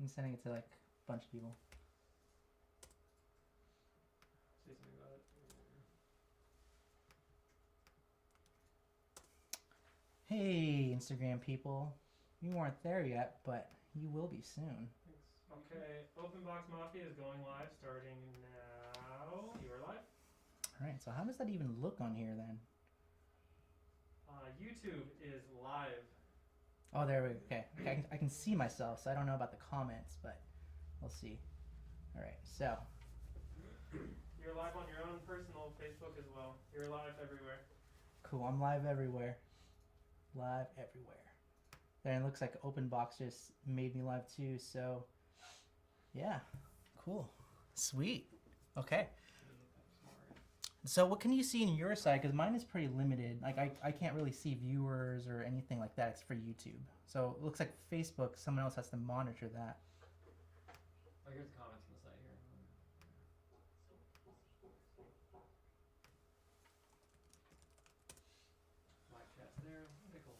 I'm sending it to like a bunch of people. Say something about it. Hey, Instagram people. You weren't there yet, but you will be soon. Thanks. Okay, Open Box Mafia is going live starting now. You are live. Alright, so how does that even look on here then? YouTube is live. Oh, there we go. Okay, I can see myself, so I don't know about the comments, but we'll see. Alright, so. You're live on your own personal Facebook as well. You're live everywhere. Cool, I'm live everywhere. Live everywhere. Then it looks like Open Box just made me live too, so yeah, cool. Sweet. Okay. So what can you see in your side? Because mine is pretty limited. Like I can't really see viewers or anything like that. It's for YouTube. So it looks like Facebook, someone else has to monitor that. Oh, here's the comments on the side here. Live chat's there. Okay, cool.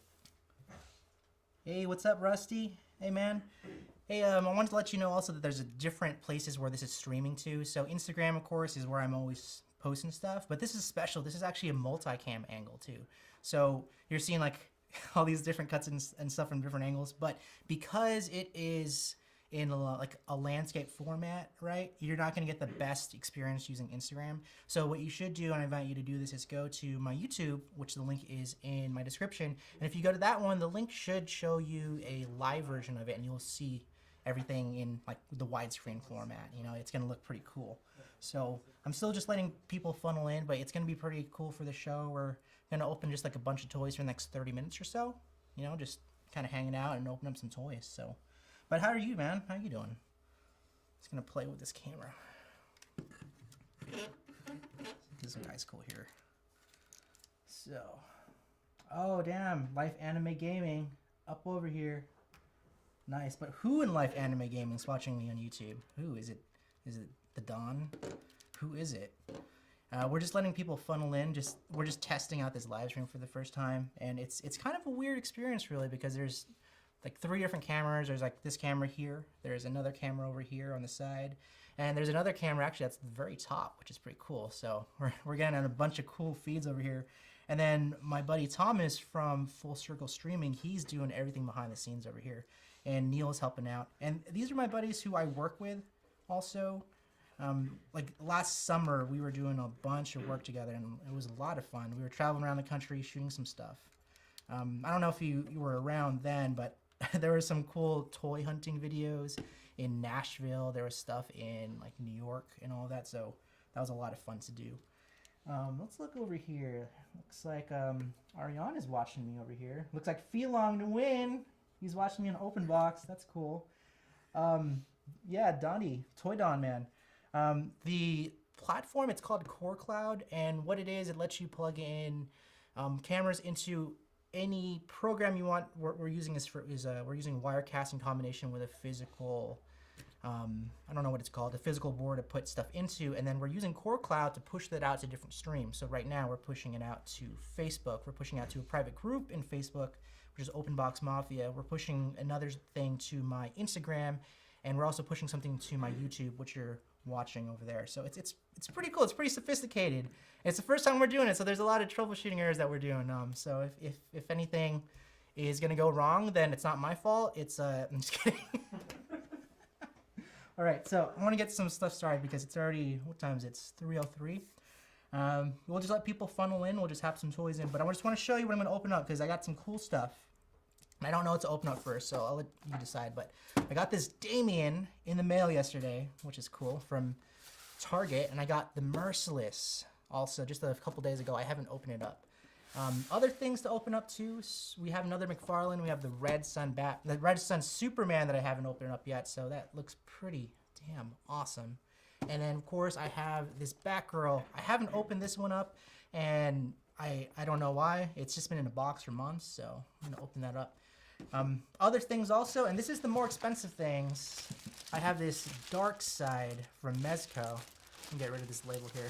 Hey, what's up, Rusty? Hey, man. Hey, I wanted to let you know also that there's different places where this is streaming to. So Instagram, of course, is where I'm always posting stuff. But this is special. This is actually a multicam angle, too. So you're seeing, like, all these different cuts and stuff from different angles. But because it is in like a landscape format, right, you're not going to get the best experience using Instagram. So what you should do, and I invite you to do this, is go to my YouTube, which the link is in my description. And if you go to that one, the link should show you a live version of it, and you'll see everything in like the widescreen format. You know, it's going to look pretty cool. So I'm still just letting people funnel in, but it's going to be pretty cool for the show. We're going to open just like a bunch of toys for the next 30 minutes or so. You know, just kind of hanging out and open up some toys. So. But how are you, man? How you doing? Just gonna play with this camera. This guy's cool here. So, oh damn, Life Anime Gaming up over here. Nice, but who in Life Anime Gaming is watching me on YouTube? Who is it? Is it the Don? Who is it? We're just letting people funnel in. We're just testing out this live stream for the first time, and it's kind of a weird experience really because there's like 3 different cameras. There's like this camera here. There's another camera over here on the side. And there's another camera actually that's at the very top, which is pretty cool. So we're getting on a bunch of cool feeds over here. And then my buddy Thomas from Full Circle Streaming, he's doing everything behind the scenes over here. And Neil's helping out. And these are my buddies who I work with also. Like last summer, we were doing a bunch of work together and it was a lot of fun. We were traveling around the country shooting some stuff. I don't know if you were around then, but there were some cool toy hunting videos in Nashville. There was stuff in like New York and all that. So that was a lot of fun to do. Let's look over here. Looks like Ariane is watching me over here. Looks like Felong to win. He's watching me on Open Box. That's cool. Yeah, Donnie, Toy Don man. The platform, it's called Core Cloud, and what it is, it lets you plug in cameras into any program you want. We're using we're using Wirecast in combination with a physical, I don't know what it's called, a physical board to put stuff into, and then we're using Core Cloud to push that out to different streams. So right now we're pushing it out to Facebook. We're pushing out to a private group in Facebook, which is Open Box Mafia. We're pushing another thing to my Instagram, and we're also pushing something to my YouTube, which you're watching over there. So it's pretty cool. It's pretty sophisticated. It's the first time we're doing it, so there's a lot of troubleshooting errors that we're doing. So if anything is gonna go wrong, then it's not my fault. It's I'm just kidding. All right, so I want to get some stuff started because it's already, what time is it? It's 3:03. We'll just let people funnel in. We'll just have some toys in, but I just want to show you what I'm gonna open up because I got some cool stuff. And I don't know what to open up first, so I'll let you decide. But I got this Damien in the mail yesterday, which is cool, from Target, and I got the Merciless also just a couple days ago. I haven't opened it up. Other things to open up too, we have another McFarlane. We have the Red Sun Superman that I haven't opened up yet, so that looks pretty damn awesome. And then of course I have this Batgirl. I haven't opened this one up, and I don't know why. It's just been in a box for months, so I'm gonna open that up. Other things also, and this is the more expensive things. I have this Dark Side from Mezco. Let me get rid of this label here.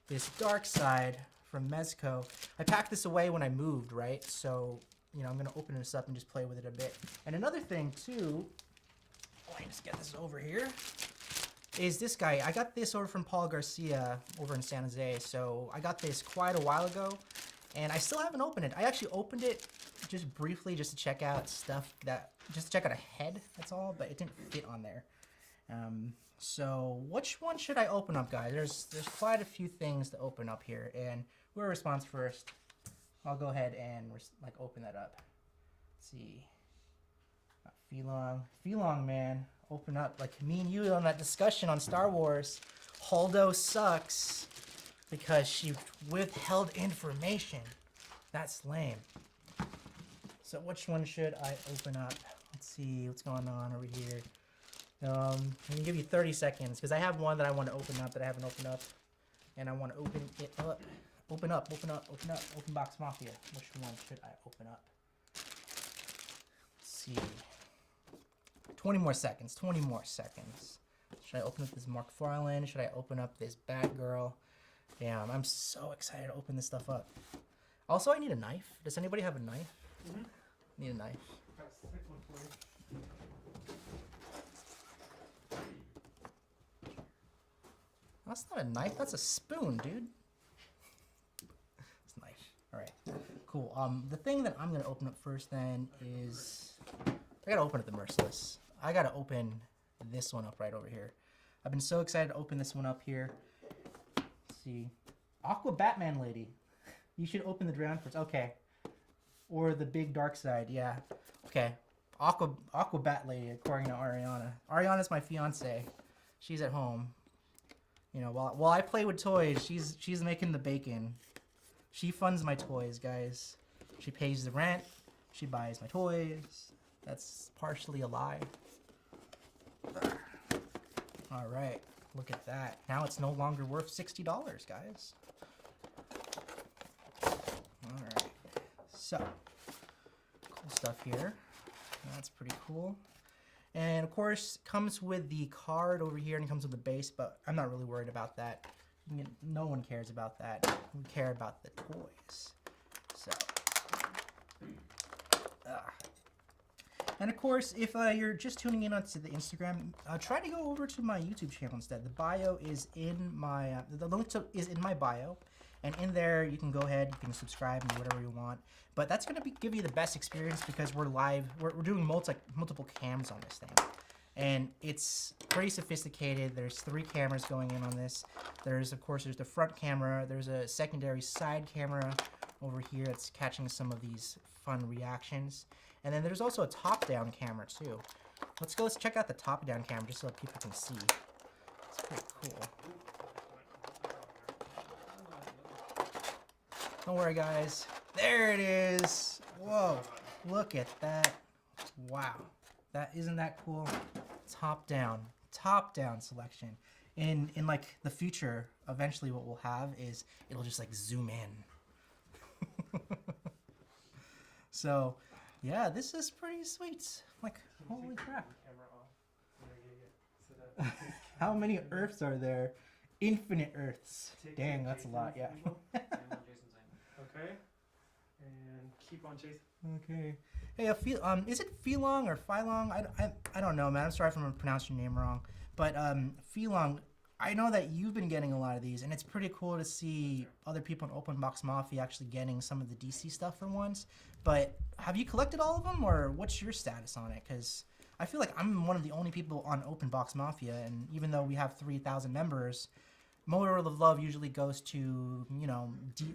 This Dark Side from Mezco. I packed this away when I moved, right? So, you know, I'm gonna open this up and just play with it a bit. And another thing too, let me just get this over here. Is this guy. I got this over from Paul Garcia over in San Jose. So I got this quite a while ago, and I still haven't opened it. I actually opened it just briefly just to check out stuff just to check out a head, that's all, but it didn't fit on there. So which one should I open up, guys? There's quite a few things to open up here, and we'll response first. I'll go ahead and like open that up. Let's see. Felong, man, open up. Like me and you on that discussion on Star Wars. Holdo sucks because she withheld information. That's lame. So which one should I open up? Let's see what's going on over here. I'm gonna give you 30 seconds because I have one that I want to open up that I haven't opened up, and I want to open it up. Open box mafia. Which one should I open up? Let's see. 20 more seconds. 20 more seconds. Should I open up this Mark Farland? Should I open up this Batgirl? Damn, I'm so excited to open this stuff up. Also, I need a knife. Does anybody have a knife? Mm-hmm. Need a knife. Got a sick one for you. That's not a knife. That's a spoon, dude. It's nice. All right. Cool. The thing that I'm gonna open up first then is I gotta open up the Merciless. I gotta open this one up right over here. I've been so excited to open this one up here. Let's see. Aqua Batman lady. You should open the drown first. Okay. Or the big dark side. Yeah. Okay. Aqua Bat lady, according to Ariana. Ariana's my fiance. She's at home. You know, while I play with toys, she's making the bacon. She funds my toys, guys. She pays the rent. She buys my toys. That's partially a lie. All right, look at that. Now it's no longer worth $60, guys. All right, so cool stuff here. That's pretty cool. And of course, comes with the card over here and comes with the base, but I'm not really worried about that. No one cares about that. We care about the toys. So, and of course, if you're just tuning in onto the Instagram, try to go over to my YouTube channel instead. The bio is in my, the link is in my bio. And in there, you can go ahead, you can subscribe and do whatever you want. But that's going to give you the best experience because we're live. We're doing multiple cams on this thing. And it's pretty sophisticated. There's 3 cameras going in on this. There's the front camera. There's a secondary side camera over here that's catching some of these fun reactions. And then there's also a top-down camera, too. Let's check out the top-down camera just so that people can see. It's pretty cool. Don't worry, guys. There it is. Whoa, look at that. Wow, isn't that cool? Top down selection. In like the future, eventually what we'll have is it'll just like zoom in. So, yeah, this is pretty sweet. Like, holy crap. How many Earths are there? Infinite Earths. Dang, that's a lot, yeah. Okay, and keep on chasing. Okay. Hey, is it Felong or Philong? I don't know, man. I'm sorry if I'm pronouncing your name wrong. But Felong, I know that you've been getting a lot of these, and it's pretty cool to see other people in Open Box Mafia actually getting some of the DC stuff for once. But have you collected all of them, or what's your status on it? Because I feel like I'm one of the only people on Open Box Mafia, and even though we have 3,000 members, more of the love usually goes to, you know,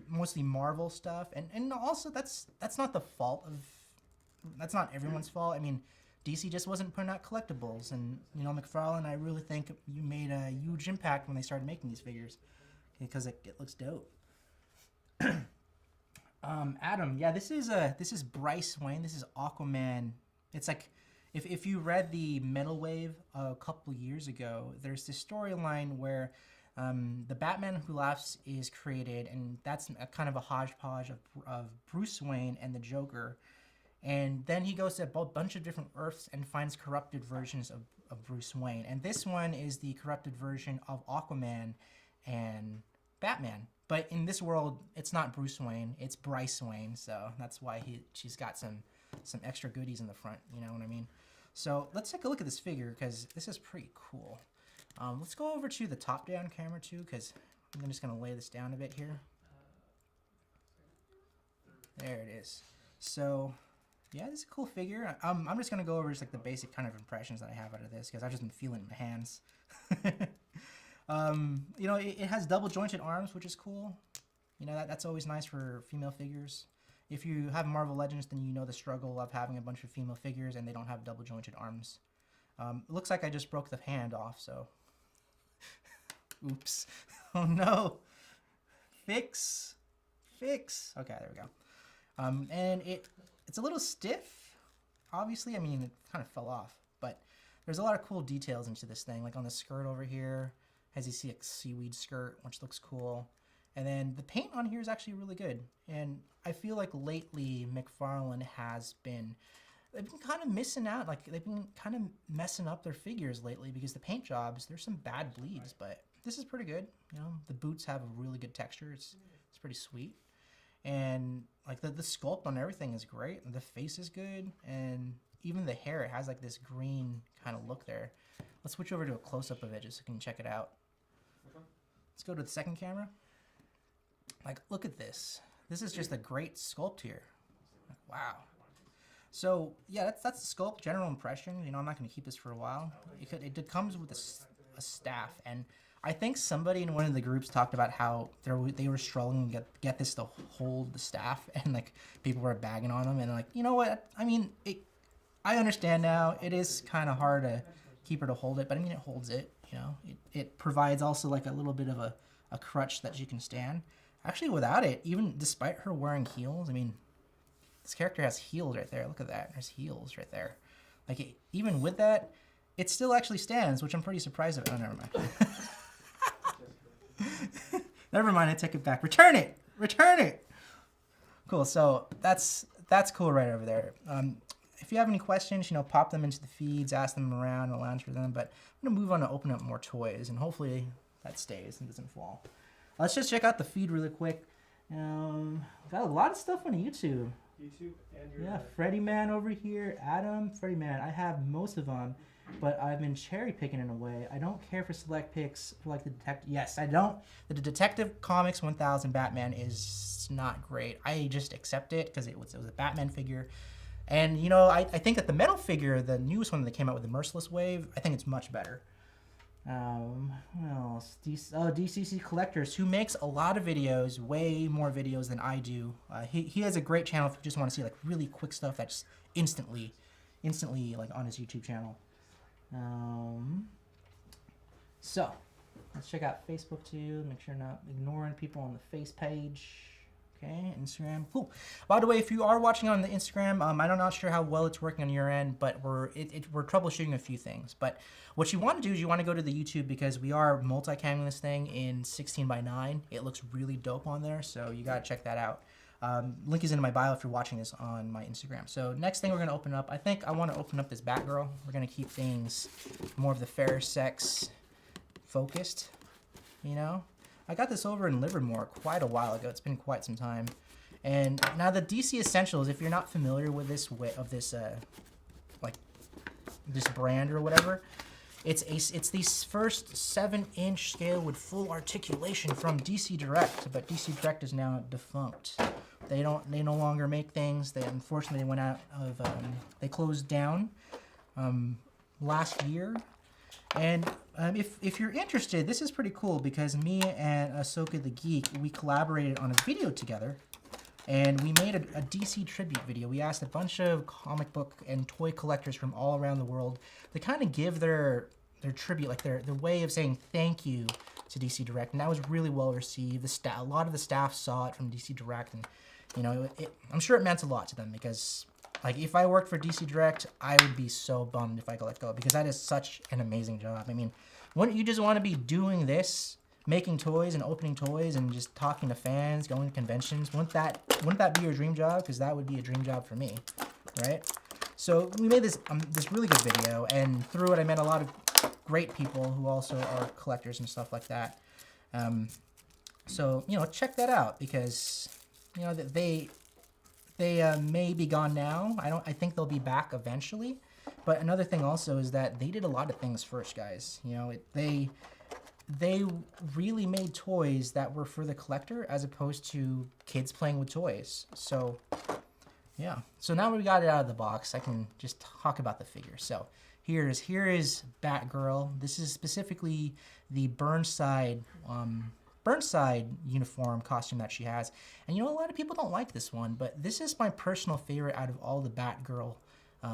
mostly Marvel stuff, and also that's not the fault of, that's not everyone's fault. I mean, DC just wasn't putting out collectibles, and you know, McFarlane, I really think you made a huge impact when they started making these figures, because it looks dope. Adam, yeah, this is Bryce Wayne. This is Aquaman. It's like, if you read the Metal Wave a couple years ago, there's this storyline where the Batman Who Laughs is created, and that's a kind of a hodgepodge of Bruce Wayne and the Joker. And then he goes to a bunch of different Earths and finds corrupted versions of Bruce Wayne. And this one is the corrupted version of Aquaman and Batman. But in this world, it's not Bruce Wayne, it's Bryce Wayne. So that's why she's got some extra goodies in the front, you know what I mean? So let's take a look at this figure because this is pretty cool. Let's go over to the top-down camera too because I'm just gonna lay this down a bit here. There it is. So yeah, this is a cool figure. I'm just gonna go over just like the basic kind of impressions that I have out of this because I've just been feeling it in my hands. You know, it has double jointed arms, which is cool. You know, that's always nice for female figures. If you have Marvel Legends, then you know the struggle of having a bunch of female figures and they don't have double jointed arms. It looks like I just broke the hand off, so. Oops. Oh no. Fix. Okay, there we go. And it's a little stiff, obviously. I mean, it kind of fell off, but there's a lot of cool details into this thing. Like on the skirt over here, as you see, a seaweed skirt, which looks cool. And then the paint on here is actually really good. And I feel like lately McFarlane they've been kind of missing out. Like they've been kind of messing up their figures lately because the paint jobs, there's some bad bleeds, but this is pretty good. You know, the boots have a really good texture. It's pretty sweet. And like the sculpt on everything is great. The face is good. And even the hair, it has like this green kind of look there. Let's switch over to a close-up of it just so you can check it out. Let's go to the second camera. Like, look at this. This is just a great sculpt here. Like, wow. So, yeah, that's the sculpt, general impression. You know, I'm not going to keep this for a while. It comes with a staff, and I think somebody in one of the groups talked about how they were struggling to get this to hold the staff, and, like, people were bagging on them, and, like, you know what? I mean, I understand now. It is kind of hard to keep her to hold it, but, I mean, it holds it, you know. It provides also, like, a little bit of a crutch that she can stand. Actually, without it, even despite her wearing heels, I mean, this character has heels right there. Look at that. There's heels right there. Like, even with that, it still actually stands, which I'm pretty surprised of. Oh, never mind. Never mind, I take it back. Return it! Return it! Cool, so that's cool right over there. If you have any questions, you know, pop them into the feeds, ask them around, I'll answer them. But I'm going to move on to open up more toys, and hopefully that stays and doesn't fall. Let's just check out the feed really quick. Got a lot of stuff on YouTube. YouTube and your Yeah, Freddy Man over here. Adam, Freddy Man. I have most of them, but I've been cherry picking in a way. I don't care for select picks for like the detective. Yes, I don't. The Detective Comics 1000 Batman is not great. I just accept it because it was a Batman figure. And, you know, I think that the metal figure, the newest one that came out with the Merciless Wave, I think it's much better. What else? DCC Collectors, who makes a lot of videos, way more videos than I do. He has a great channel if you just want to see like really quick stuff that's instantly like on his YouTube channel. So let's check out Facebook too. Make sure not ignoring people on the face page. Okay, Instagram, cool. By the way, if you are watching on the Instagram, I'm not sure how well it's working on your end, but we're troubleshooting a few things. But what you want to do is you want to go to the YouTube because we are multi-camming this thing in 16:9. It looks really dope on there, so you gotta check that out. Link is in my bio if you're watching this on my Instagram. So next thing we're gonna open up, I think I want to open up this Batgirl. We're gonna keep things more of the fair sex focused, you know. I got this over in Livermore quite a while ago. It's been quite some time. And now the DC Essentials, if you're not familiar with this this brand or whatever, it's the first 7-inch scale with full articulation from DC Direct, but DC Direct is now defunct. They no longer make things. They unfortunately went out of they closed down last year. And if you're interested, this is pretty cool because me and Ahsoka the Geek, we collaborated on a video together, and we made a DC tribute video. We asked a bunch of comic book and toy collectors from all around the world to kind of give their tribute, like their way of saying thank you to DC Direct, and that was really well received. A lot of the staff saw it from DC Direct, and you know, I'm sure it meant a lot to them because. Like, if I worked for DC Direct, I would be so bummed if I could let go because that is such an amazing job. I mean, wouldn't you just want to be doing this, making toys and opening toys and just talking to fans, going to conventions? Wouldn't that be your dream job? Because that would be a dream job for me, right? So we made this really good video, and through it I met a lot of great people who also are collectors and stuff like that. So, you know, check that out because, you know, they may be gone now. I think they'll be back eventually, But another thing also is that they did a lot of things first, guys. You know, they really made toys that were for the collector as opposed to kids playing with toys. So, yeah. So now we got it out of the box, I can just talk about the figure. So here is Batgirl. This is specifically the Burnside uniform costume that she has. And you know, a lot of people don't like this one, but this is my personal favorite out of all the Batgirl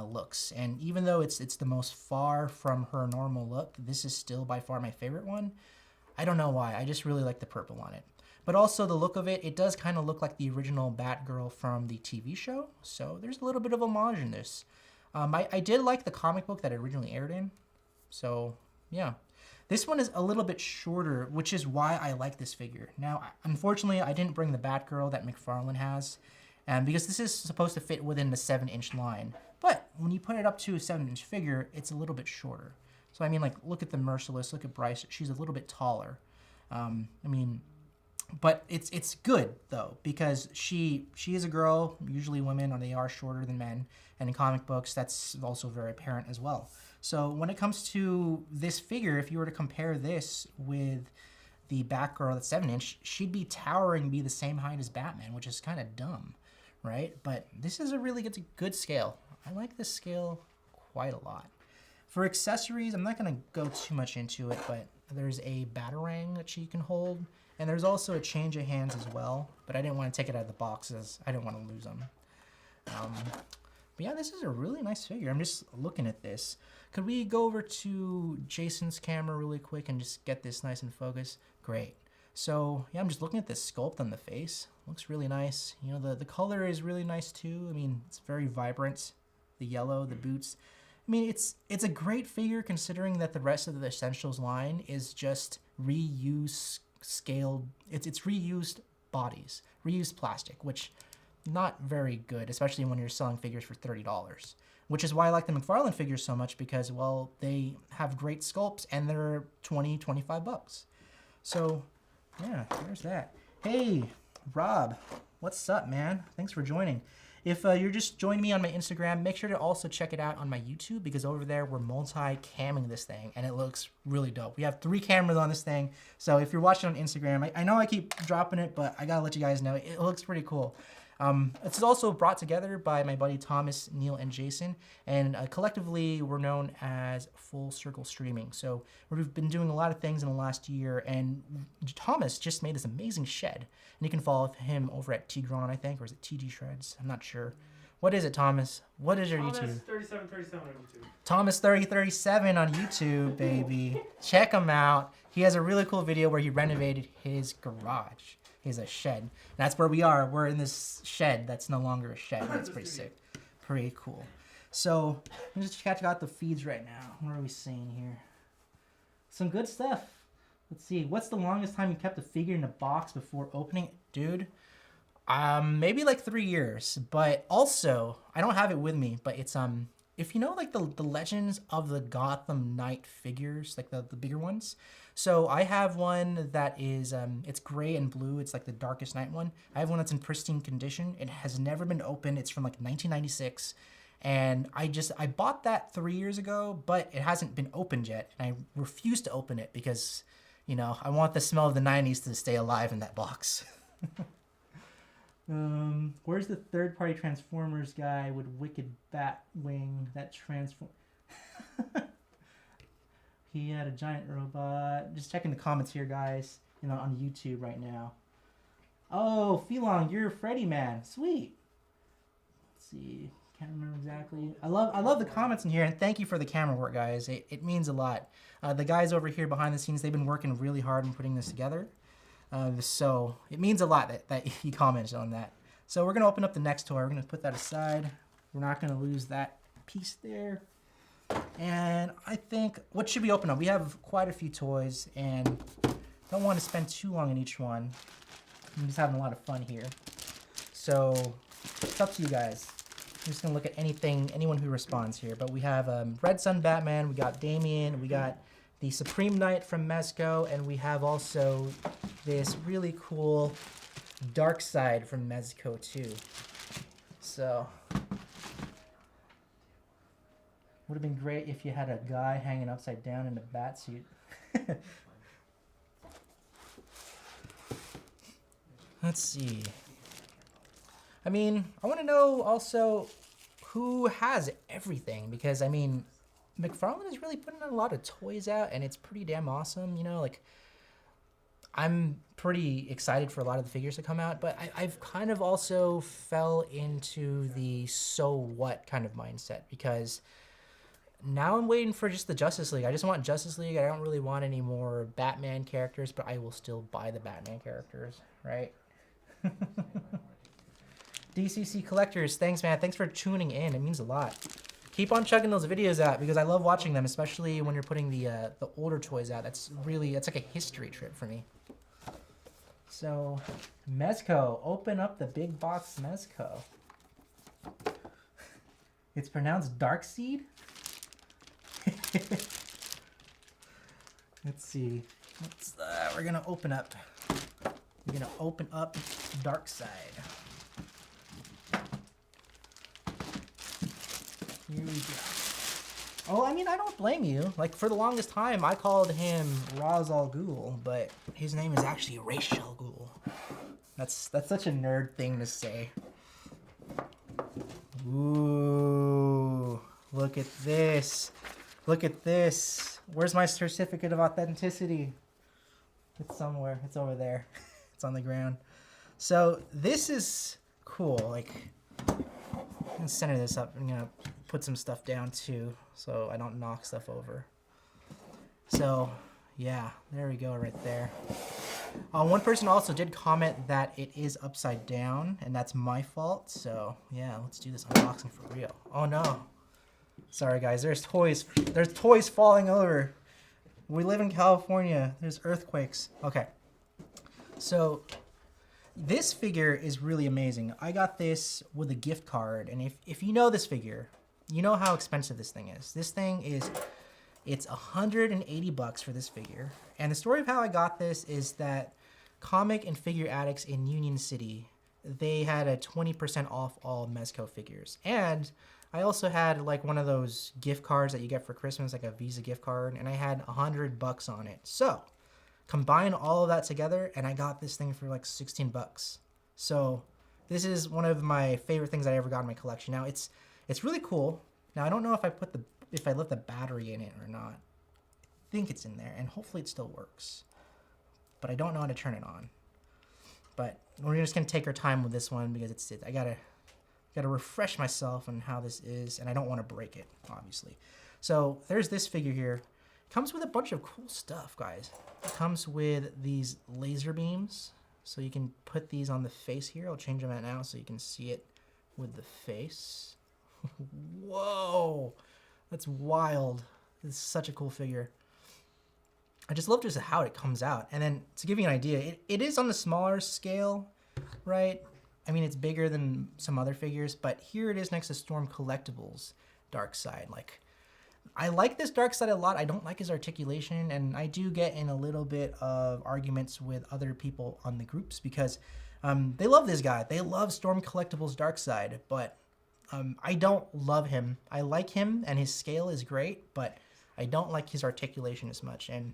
looks. And even though it's the most far from her normal look, this is still by far my favorite one. I don't know why, I just really like the purple on it. But also the look of it, it does kind of look like the original Batgirl from the TV show. So there's a little bit of homage in this. I did like the comic book that it originally aired in. So yeah. This one is a little bit shorter, which is why I like this figure. Now, unfortunately, I didn't bring the Batgirl that McFarlane has, because this is supposed to fit within the 7-inch line. But when you put it up to a 7-inch figure, it's a little bit shorter. So I mean, like, look at the Merciless, look at Bryce, she's a little bit taller. But it's good though, because she is a girl. Usually women, or they are shorter than men, and in comic books that's also very apparent as well. So when it comes to this figure, if you were to compare this with the Batgirl that's 7-inch, she'd be towering, be the same height as Batman, which is kind of dumb, right? But this is a really good scale. I like this scale quite a lot. For accessories, I'm not going to go too much into it, but there's a Batarang that she can hold, and there's also a change of hands as well, but I didn't want to take it out of the box as I didn't want to lose them. But yeah, this is a really nice figure. I'm just looking at this. Could we go over to Jason's camera really quick and just get this nice in focus? Great. So yeah, I'm just looking at this sculpt on the face. Looks really nice. You know, the color is really nice too. I mean, it's very vibrant. The yellow, the boots. I mean, it's a great figure considering that the rest of the Essentials line is just reused scaled. It's reused bodies, reused plastic, which not very good, especially when you're selling figures for $30. Which is why I like the McFarlane figures so much, because, well, they have great sculpts and they're 20, 25 bucks. So, yeah, there's that. Hey, Rob, what's up, man? Thanks for joining. If you're just joining me on my Instagram, make sure to also check it out on my YouTube, because over there we're multi-camming this thing and it looks really dope. We have 3 cameras on this thing, so if you're watching on Instagram, I know I keep dropping it, but I gotta let you guys know, it looks pretty cool. It's also brought together by my buddy Thomas, Neil, and Jason, and collectively we're known as Full Circle Streaming. So we've been doing a lot of things in the last year, and Thomas just made this amazing shed, and you can follow him over at Tigron, I think, or is it TG Shreds? I'm not sure. What is it, Thomas? What is your YouTube? Thomas3737 on YouTube. Thomas3037 on YouTube, baby. Check him out. He has a really cool video where he renovated his garage. He has a shed. And that's where we are. We're in this shed that's no longer a shed. That's pretty sick. Pretty cool. So, let me just check out the feeds right now. What are we seeing here? Some good stuff. Let's see. What's the longest time you kept a figure in a box before opening it? Dude, maybe like 3 years. But also, I don't have it with me, but it's if you know like the Legends of the Gotham Knight figures, like the bigger ones. So I have one that is it's gray and blue. It's like the Darkest Night one. I have one that's in pristine condition. It has never been opened. It's from like 1996. And I bought that 3 years ago, but it hasn't been opened yet. And I refuse to open it because, you know, I want the smell of the 90s to stay alive in that box. Where's the third-party Transformers guy with Wicked Batwing that transform? He had a giant robot. Just checking the comments here, guys. You know, on YouTube right now. Oh, Felong, you're a Freddy man. Sweet. Let's see. Can't remember exactly. I love the comments in here, and thank you for the camera work, guys. It means a lot. The guys over here behind the scenes, they've been working really hard on putting this together. So it means a lot that he commented on that. So we're going to open up the next toy. We're going to put that aside. We're not going to lose that piece there. And I think, what should we open up? We have quite a few toys and don't want to spend too long on each one. I'm just having a lot of fun here. So it's up to you guys. I'm just going to look at anyone who responds here. But we have Red Sun Batman, we got Damien, we got the Supreme Knight from Mezco, and we have also this really cool Dark Side from Mezco too. So Would have been great if you had a guy hanging upside down in a bat suit. Let's see. I mean, I want to know also who has everything, because I mean, McFarlane is really putting a lot of toys out, and it's pretty damn awesome. You know, like I'm pretty excited for a lot of the figures to come out, but I've kind of also fell into the so what kind of mindset, because now I'm waiting for just the Justice League. I just want Justice League. I don't really want any more Batman characters, but I will still buy the Batman characters, right? DCC Collectors, thanks, man. Thanks for tuning in. It means a lot. Keep on checking those videos out, because I love watching them, especially when you're putting the older toys out. That's like a history trip for me. So, Mezco. Open up the big box Mezco. It's pronounced Darkseid? Let's see. We're gonna open up. We're gonna open up Darkseid. Here we go. Oh, I mean, I don't blame you. Like, for the longest time, I called him Ra's al Ghul, but his name is actually Ra's al Ghul. That's such a nerd thing to say. Ooh, look at this. Look at this. Where's my certificate of authenticity? It's somewhere. It's over there. It's on the ground. So this is cool. Like, I'm gonna center this up. I'm gonna put some stuff down too, so I don't knock stuff over. So yeah, there we go, right there. One person also did comment that it is upside down, and that's my fault. So yeah, let's do this unboxing for real. Oh no. Sorry guys, there's toys falling over. We live in California. There's earthquakes. Okay. So this figure is really amazing. I got this with a gift card, and if you know this figure, you know how expensive this thing is. This thing is, it's $180 for this figure. And the story of how I got this is that Comic and Figure Addicts in Union City, they had a 20% off all Mezco figures. And I also had like one of those gift cards that you get for Christmas, like a Visa gift card, and I had $100 on it. So combine all of that together, and I got this thing for like 16 bucks. So this is one of my favorite things I ever got in my collection. Now it's really cool. Now I don't know if I left the battery in it or not. I think it's in there, and hopefully it still works. But I don't know how to turn it on. But we're just gonna take our time with this one, because I gotta refresh myself on how this is, and I don't want to break it, obviously. So there's this figure here. Comes with a bunch of cool stuff, guys. It comes with these laser beams, so you can put these on the face here. I'll change them out now so you can see it with the face. Whoa, that's wild. This is such a cool figure. I just love just how it comes out. And then to give you an idea, it is on the smaller scale, right? I mean, it's bigger than some other figures, but here it is next to Storm Collectibles Darkseid. Like, I like this Darkseid a lot. I don't like his articulation, and I do get in a little bit of arguments with other people on the groups, because they love this guy. They love Storm Collectibles Darkseid, but I don't love him. I like him, and his scale is great, but I don't like his articulation as much, and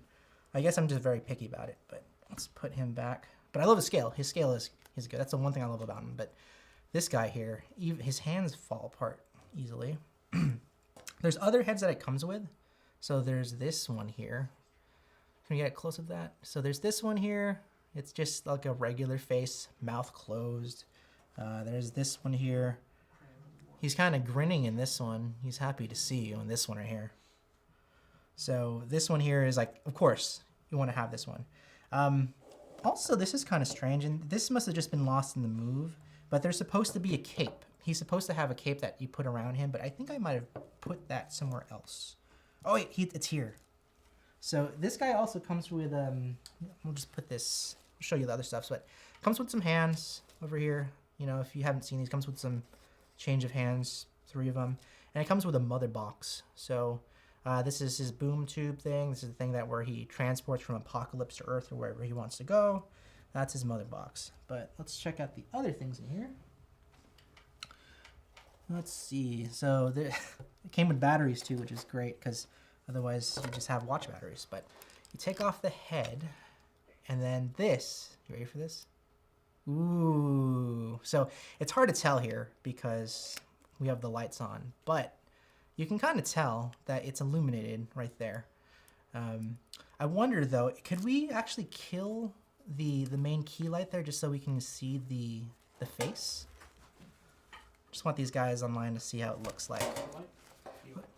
I guess I'm just very picky about it. But let's put him back. But I love his scale. His scale is good. That's the one thing I love about him. But this guy here, his hands fall apart easily. There's other heads that it comes with. So there's this one here. Can we get a close of that? So there's this one here. It's just like a regular face, mouth closed. There's this one here. He's kind of grinning in this one. He's happy to see you in this one right here. So this one here is like, of course, you want to have this one. Also, this is kind of strange, and this must have just been lost in the move, but there's supposed to be a cape. He's supposed to have a cape that you put around him, but I think I might have put that somewhere else. Oh, wait, it's here. So this guy also comes with, we'll just put this, I'll show you the other stuff, but comes with some hands over here. You know, if you haven't seen these, comes with some change of hands, 3 of them, and it comes with a mother box. So this is his boom tube thing. This is the thing where he transports from Apocalypse to Earth or wherever he wants to go. That's his mother box. But let's check out the other things in here. Let's see. So there, it came with batteries too, which is great because otherwise you just have watch batteries. But you take off the head, and then this. You ready for this? Ooh. So it's hard to tell here because we have the lights on, but you can kind of tell that it's illuminated right there. I wonder though, could we actually kill the main key light there just so we can see the face? Just want these guys online to see how it looks like.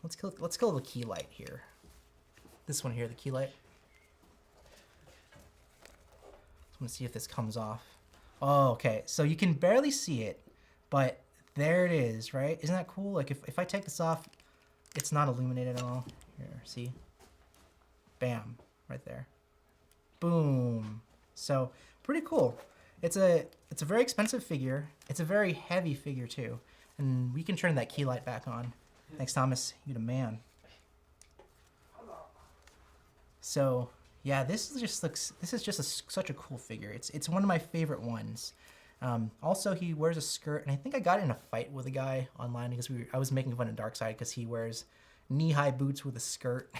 Let's kill the key light here. This one here, the key light. Just want to see if this comes off. Oh, okay. So you can barely see it, but there it is, right? Isn't that cool? Like if I take this off, it's not illuminated at all. Here, see? Bam, right there. Boom. So pretty cool. It's a very expensive figure. It's a very heavy figure too. And we can turn that key light back on. Thanks, Thomas. You're the man. So yeah, this is just such a cool figure. It's one of my favorite ones. Also, he wears a skirt, and I think I got in a fight with a guy online because I was making fun of Darkseid because he wears knee-high boots with a skirt.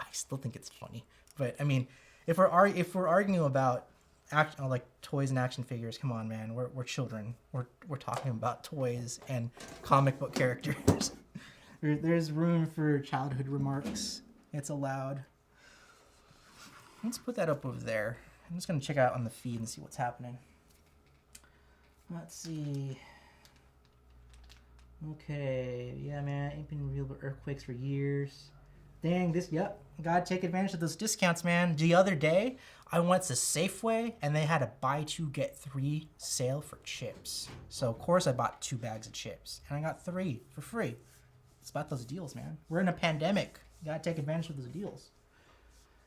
I still think it's funny, but I mean, if we're arguing about like toys and action figures, come on, man, we're children. We're talking about toys and comic book characters. There's room for childhood remarks. It's allowed. Let's put that up over there. I'm just gonna check out on the feed and see what's happening. Let's see. Okay, yeah, man, ain't been real with earthquakes for years. Dang, yep, gotta take advantage of those discounts, man. The other day, I went to Safeway, and they had a buy 2, get 3 sale for chips. So, of course, I bought 2 bags of chips, and I got 3 for free. It's about those deals, man. We're in a pandemic. You gotta take advantage of those deals.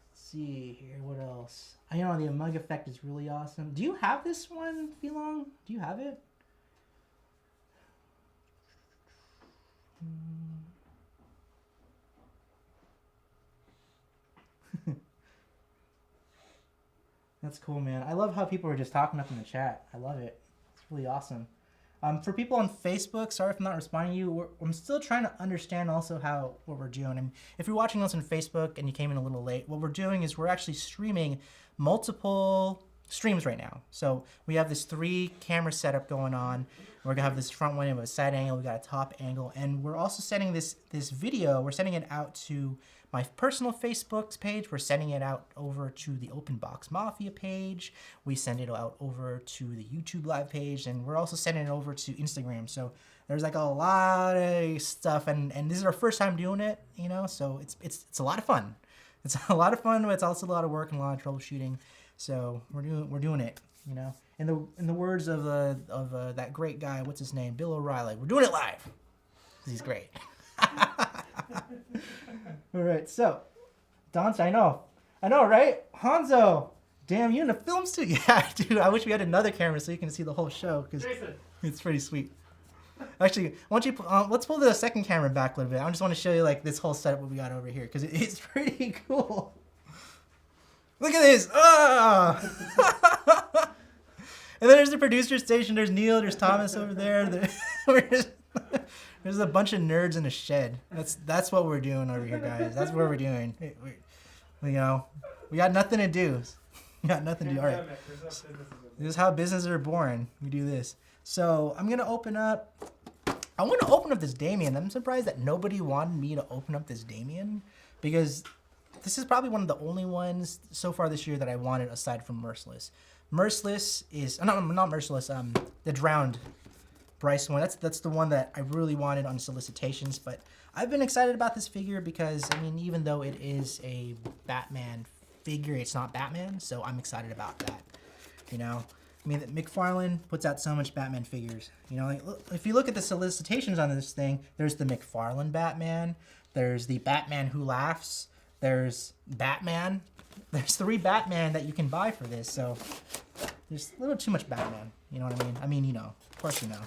Let's see here, what else? I know the Amug effect is really awesome. Do you have this one, Felong? Do you have it? That's cool, man. I love how people are just talking up in the chat. I love it. It's really awesome. For people on Facebook, sorry if I'm not responding to you. I'm still trying to understand also what we're doing. And if you're watching us on Facebook and you came in a little late, what we're doing is we're actually streaming multiple streams right now. So we have this 3 camera setup going on. We're gonna have this front one, we have a side angle, we got a top angle, and we're also sending this video. We're sending it out to my personal Facebook page. We're sending it out over to the Open Box Mafia page. We send it out over to the YouTube live page, and we're also sending it over to Instagram. So there's like a lot of stuff, and this is our first time doing it, you know. So it's a lot of fun. It's a lot of fun, but it's also a lot of work and a lot of troubleshooting. So we're doing it, you know. In the words of that great guy, what's his name, Bill O'Reilly, we're doing it live. 'Cause he's great. All right, so Dante, I know, right? Hanzo, damn, you in the film studio? Yeah, dude. I wish we had another camera so you can see the whole show because it's pretty sweet. Actually, why don't you let's pull the second camera back a little bit. I just want to show you like this whole setup what we got over here because it's pretty cool. Look at this! Ah! And then there's the producer station. There's Neil. There's Thomas over there. There's a bunch of nerds in a shed. That's what we're doing over here, guys. That's what we're doing. You know, we got nothing to do. We got nothing to do. All right. This is how businesses are born. We do this. So I'm gonna open up. I want to open up this Damien. I'm surprised that nobody wanted me to open up this Damien because this is probably one of the only ones so far this year that I wanted aside from Merciless. Merciless is not Merciless. The Drowned Bryce one. That's the one that I really wanted on solicitations. But I've been excited about this figure because I mean, even though it is a Batman figure, it's not Batman. So I'm excited about that. You know, I mean, McFarlane puts out so much Batman figures. You know, like, if you look at the solicitations on this thing, there's the McFarlane Batman. There's the Batman Who Laughs. There's Batman. There's 3 Batman that you can buy for this, so there's a little too much Batman. You know what I mean? I mean, you know, of course you know.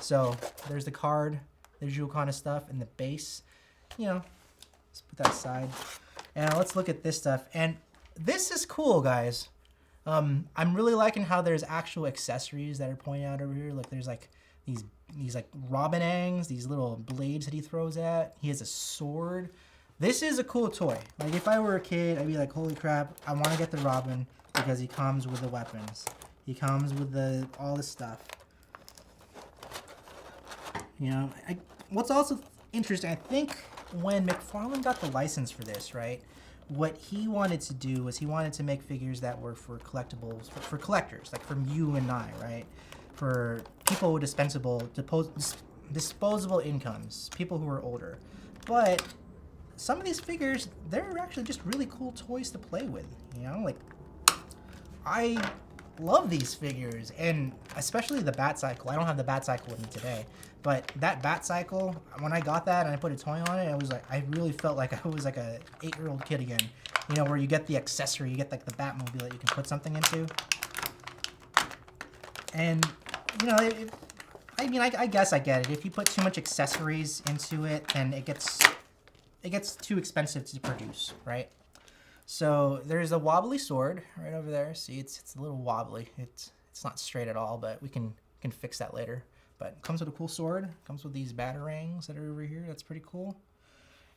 So there's the card, there's your kind of stuff, and the base. You know, let's put that aside. And let's look at this stuff. And this is cool, guys. I'm really liking how there's actual accessories that are pointed out over here. Look, there's like these like robin eggs, these little blades that he throws at. He has a sword. This is a cool toy. Like if I were a kid, I'd be like, holy crap, I want to get the Robin because he comes with the weapons. He comes with all this stuff. You know, what's also interesting, I think when McFarlane got the license for this, right? What he wanted to do was he wanted to make figures that were for collectibles, for collectors, like from you and I, right? For people with disposable incomes, people who are older. But some of these figures, they're actually just really cool toys to play with, you know? Like, I love these figures, and especially the Bat Cycle. I don't have the Bat Cycle with me today, but that Bat Cycle, when I got that and I put a toy on it, I really felt like I was like a 8-year-old kid again. You know, where you get the accessory, you get like the Batmobile that you can put something into. And, you know, I guess I get it. If you put too much accessories into it, then it gets too expensive to produce, right? So there's a wobbly sword right over there. See, it's a little wobbly. It's not straight at all, but we can fix that later. But it comes with a cool sword. Comes with these batarangs that are over here. That's pretty cool.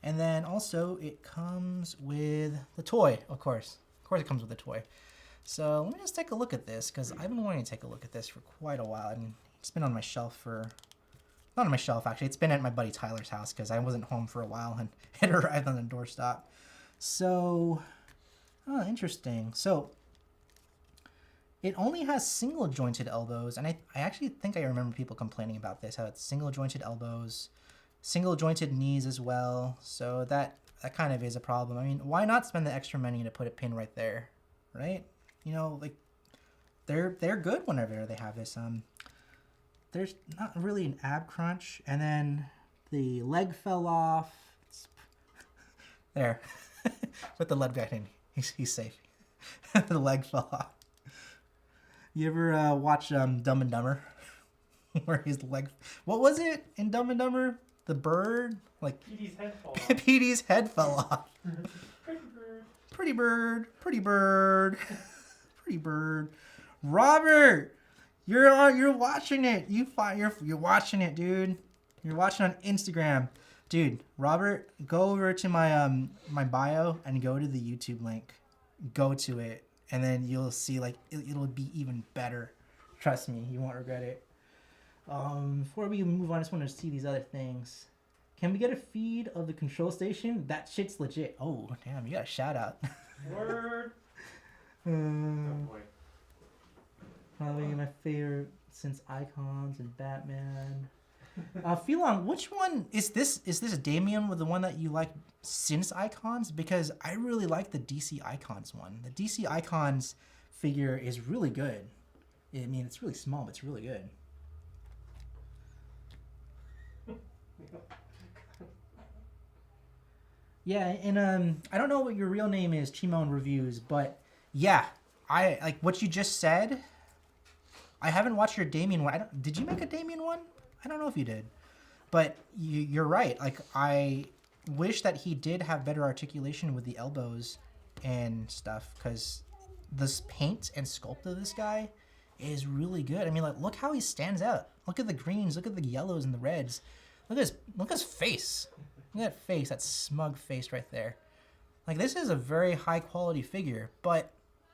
And then also it comes with the toy, of course. Of course it comes with the toy. So let me just take a look at this, because I've been wanting to take a look at this for quite a while. And it's been on my shelf for... Not on my shelf, actually. It's been at my buddy Tyler's house because I wasn't home for a while and it arrived on the doorstop. So, oh, interesting. So, it only has single jointed elbows, and I actually think I remember people complaining about this, how it's single jointed elbows, single jointed knees as well. So that kind of is a problem. I mean, why not spend the extra money to put a pin right there, right? You know, like they're good whenever they have this. There's not really an ab crunch, and then the leg fell off. There. Put the leg back in. He's safe. The leg fell off. You ever watch Dumb and Dumber? Where his leg... What was it in Dumb and Dumber? The bird? Like... Petey's head fell off. Petey's head fell off. Pretty bird. Pretty bird. Pretty bird. Pretty bird. Robert! You're watching it. You're watching it, dude. You're watching on Instagram. Dude, Robert, go over to my my bio and go to the YouTube link. Go to it, and then you'll see, like, it'll be even better. Trust me, you won't regret it. Before we move on, I just want to see these other things. Can we get a feed of the control station? That shit's legit. Oh, damn, you got a shout out. Word. Oh boy. Probably my favorite since Icons and Batman. Phelan, which one is this? Is this Damien with the one that you like since Icons? Because I really like the DC Icons one. The DC Icons figure is really good. I mean, it's really small, but it's really good. Yeah, and I don't know what your real name is, Chimone Reviews, but yeah, I like what you just said. I haven't watched your Damien one. Did you make a Damien one? I don't know if you did, but you're right. Like, I wish that he did have better articulation with the elbows and stuff, because this paint and sculpt of this guy is really good. I mean, like, look how he stands out. Look at the greens. Look at the yellows and the reds. Look at his face. Look at that face. That smug face right there. Like, this is a very high quality figure, but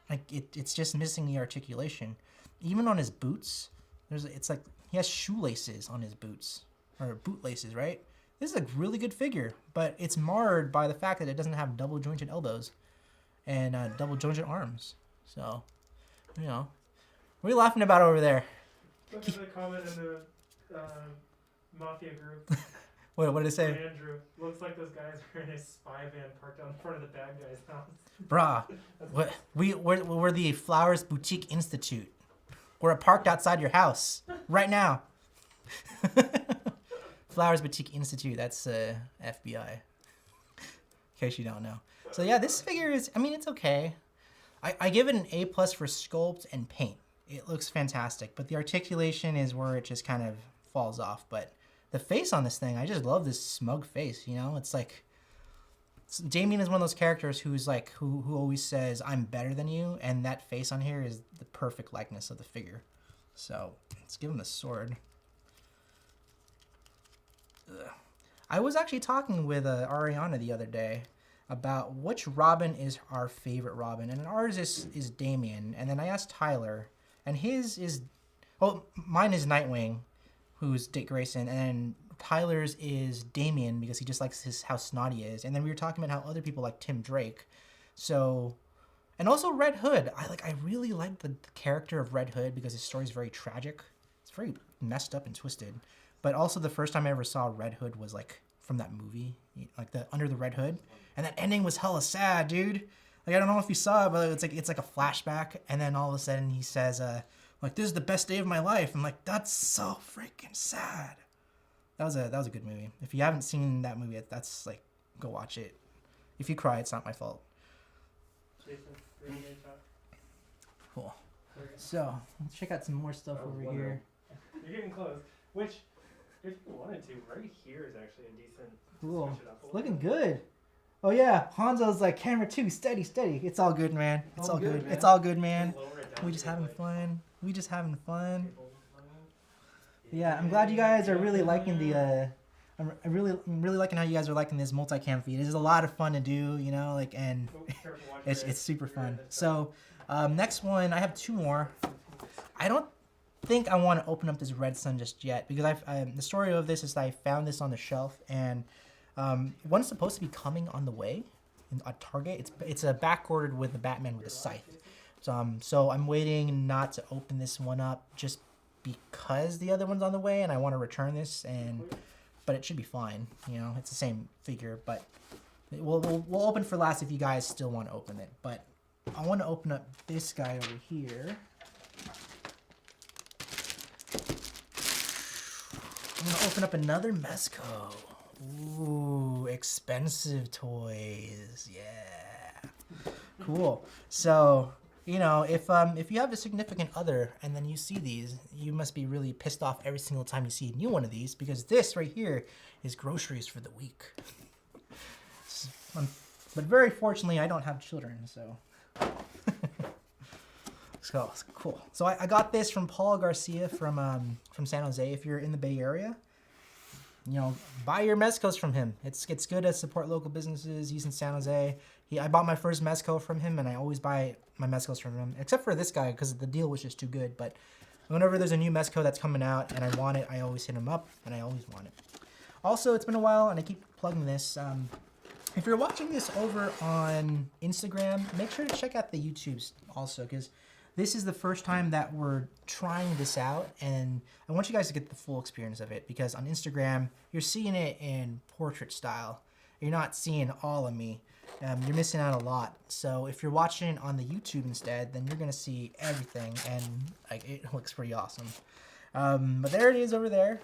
like it's just missing the articulation. Even on his boots, it's like he has shoelaces on his boots, or bootlaces, right? This is a really good figure, but it's marred by the fact that it doesn't have double jointed elbows and double jointed arms. So, you know, what are you laughing about over there? Look at the comment in the Mafia group. What did it say? Andrew, looks like those guys are in a spy van parked out in front of the bad guy's house. Brah, we're the Flowers Boutique Institute. We're parked outside your house right now. Flowers Boutique Institute, that's FBI. In case you don't know. So yeah, this figure is, I mean, it's okay. I give it an A+ for sculpt and paint. It looks fantastic, but the articulation is where it just kind of falls off. But the face on this thing, I just love this smug face, you know? It's like, Damien is one of those characters who's like, who always says, I'm better than you, and that face on here is the perfect likeness of the figure. So, let's give him the sword. I was actually talking with Ariana the other day about which Robin is our favorite Robin, and ours is Damien. And then I asked Tyler, and his is, well, mine is Nightwing, who's Dick Grayson, and Tyler's is Damien because he just likes how snotty he is. And then we were talking about how other people like Tim Drake. So, and also Red Hood. I really like the character of Red Hood because his story is very tragic. It's very messed up and twisted. But also the first time I ever saw Red Hood was like from that movie, like the Under the Red Hood, and that ending was hella sad, dude. Like I don't know if you saw it, but it's like a flashback, and then all of a sudden he says, like this is the best day of my life. I'm like, that's so freaking sad. That was a good movie. If you haven't seen that movie, that's like, go watch it. If you cry, it's not my fault. Jason, green game shot. Cool. So let's check out some more stuff over here. You're getting close. Which, if you wanted to, right here is actually a decent. Cool. Switch it up a It's little looking bit. good. Oh yeah, Hanzo's like camera 2, steady. It's all good, man. It's all good. man. It's all good, man. Lower it down We just to get, having like, fun. We just having fun. people playing. Yeah, I'm glad you guys are really liking the. I'm really liking how you guys are liking this multicam feed. This is a lot of fun to do, you know, like, and Oh, careful, watch it's your- super your fun. head. So, next one, I have 2 more. I don't think I want to open up this Red Sun just yet because the story of this is that I found this on the shelf, and one's supposed to be coming on the way at Target. It's a back ordered with the Batman with a scythe. So I'm waiting not to open this one up just because the other one's on the way, and I want to return this, but it should be fine. You know, it's the same figure, but we'll open for last if you guys still want to open it. But I want to open up this guy over here. I'm gonna open up another Mezco. Ooh, expensive toys. Yeah. Cool. So, you know, if you have a significant other and then you see these, you must be really pissed off every single time you see a new one of these because this right here is groceries for the week. But very fortunately, I don't have children, so. So cool. So I got this from Paul Garcia from San Jose. If you're in the Bay Area, you know, buy your mezcos from him. It's good to support local businesses. He's in San Jose. I bought my first mezco from him, and I always buy my mezcos from him, except for this guy because the deal was just too good. But whenever there's a new mezco that's coming out and I want it, I always hit him up, and I always want it. Also, it's been a while, and I keep plugging this. If you're watching this over on Instagram, make sure to check out the YouTubes also, because this is the first time that we're trying this out, and I want you guys to get the full experience of it, because on Instagram, you're seeing it in portrait style. You're not seeing all of me. You're missing out a lot. So if you're watching it on the YouTube instead, then you're going to see everything, and like, it looks pretty awesome. But there it is over there.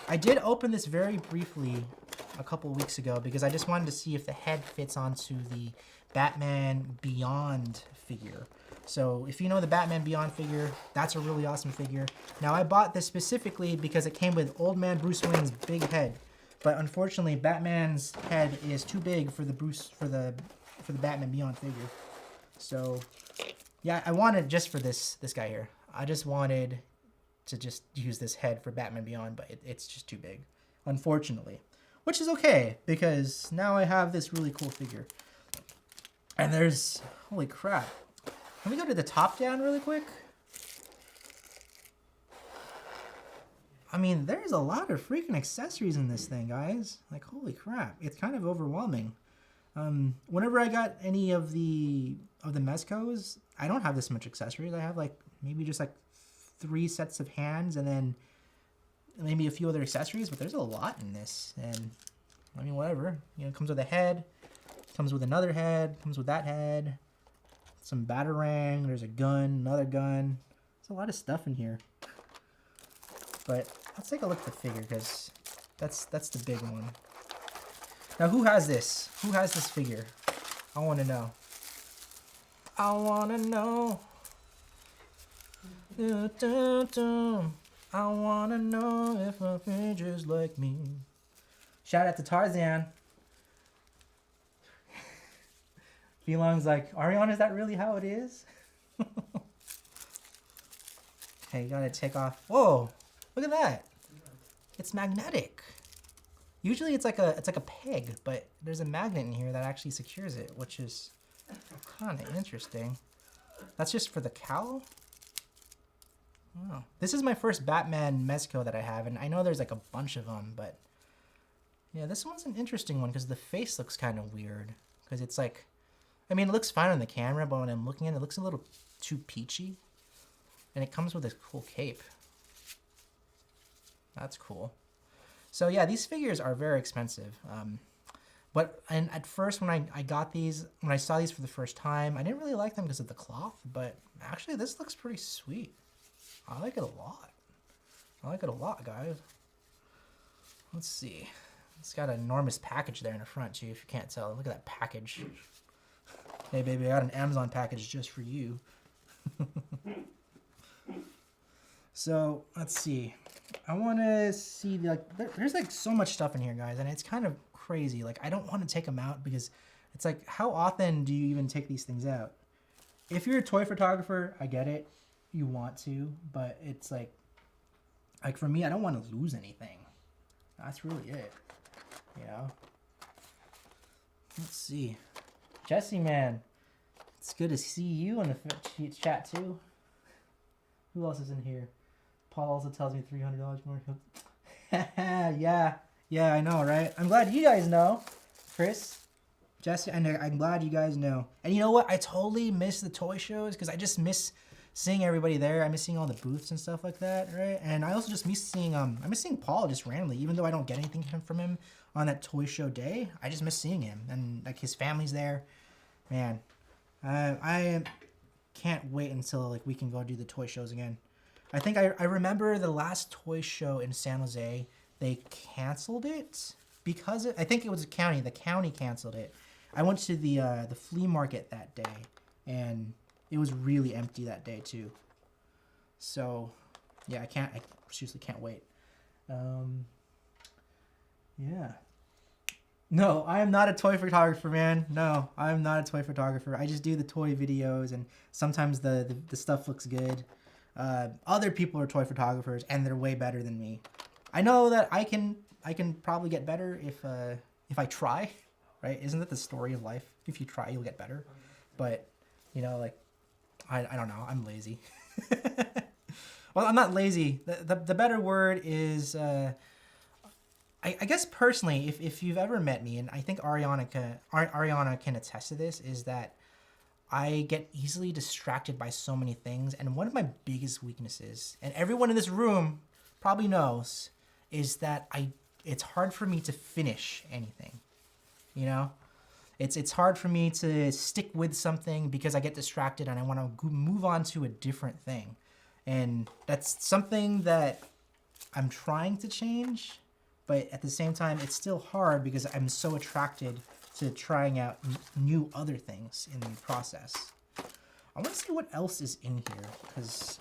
I did open this very briefly a couple weeks ago because I just wanted to see if the head fits onto the Batman Beyond figure. So if you know the Batman Beyond figure, that's a really awesome figure. Now I bought this specifically because it came with Old Man Bruce Wayne's big head, but unfortunately Batman's head is too big for the Batman Beyond figure. So yeah, I wanted just for this guy here. I just wanted to just use this head for Batman Beyond, but it's just too big, unfortunately. Which is okay, because now I have this really cool figure. And there's, holy crap. Can we go to the top down really quick? I mean, there's a lot of freaking accessories in this thing, guys. Like, holy crap. It's kind of overwhelming. Whenever I got any of the Mezcos, I don't have this much accessories. I have like, maybe just like 3 sets of hands and then maybe a few other accessories, but there's a lot in this. And I mean, whatever. You know, it comes with a head, comes with another head, comes with that head, some batarang, there's a gun, another gun. There's a lot of stuff in here. But let's take a look at the figure, because that's the big one. Now, who has this? Who has this figure? I want to know. I want to know. Dun, dun, dun. I want to know if my figure's like me. Shout out to Tarzan. Felong's like, Ariana, is that really how it is? Okay, you gotta take off. Whoa, look at that. It's magnetic. Usually it's like a peg, but there's a magnet in here that actually secures it, which is kind of interesting. That's just for the cowl? Oh. This is my first Batman Mezco that I have, and I know there's like a bunch of them, but yeah, this one's an interesting one because the face looks kind of weird. Because it's like, I mean, it looks fine on the camera, but when I'm looking at it, it looks a little too peachy. And it comes with this cool cape. That's cool. So yeah, these figures are very expensive. And at first when I got these, when I saw these for the first time, I didn't really like them because of the cloth, but actually this looks pretty sweet. I like it a lot. I like it a lot, guys. Let's see. It's got an enormous package there in the front too, if you can't tell. Look at that package. Hey baby, I got an Amazon package just for you. So let's see. I want to see, like, there's like so much stuff in here, guys, and it's kind of crazy. Like, I don't want to take them out because it's like, how often do you even take these things out? If you're a toy photographer, I get it. You want to, but it's like for me, I don't want to lose anything. That's really it, you know? Let's see. Jesse, man, it's good to see you in the chat too. Who else is in here? Paul also tells me $300 more. Yeah, I know, right? I'm glad you guys know, Chris, Jesse, and I'm glad you guys know. And you know what? I totally miss the toy shows because I just miss seeing everybody there. I miss seeing all the booths and stuff like that, right? And I also just miss seeing I miss seeing Paul just randomly, even though I don't get anything from him on that toy show day. I just miss seeing him, and like his family's there. Man, I can't wait until like we can go do the toy shows again. I think I remember the last toy show in San Jose, they canceled it because I think it was the county canceled it. I went to the flea market that day, and it was really empty that day too. So yeah, I seriously can't wait. Yeah. No, I am not a toy photographer, man. No, I'm not a toy photographer. I just do the toy videos, and sometimes the stuff looks good. Other people are toy photographers, and they're way better than me. I know that I can probably get better if I try, right? Isn't that the story of life? If you try, you'll get better. But you know, like I don't know. I'm lazy. Well, I'm not lazy. The better word is I guess personally, if you've ever met me, and I think Ariana can attest to this, is that I get easily distracted by so many things. And one of my biggest weaknesses, and everyone in this room probably knows, is that it's hard for me to finish anything. You know? It's hard for me to stick with something because I get distracted and I want to move on to a different thing. And that's something that I'm trying to change, but at the same time, it's still hard because I'm so attracted to trying out new other things in the process. I want to see what else is in here because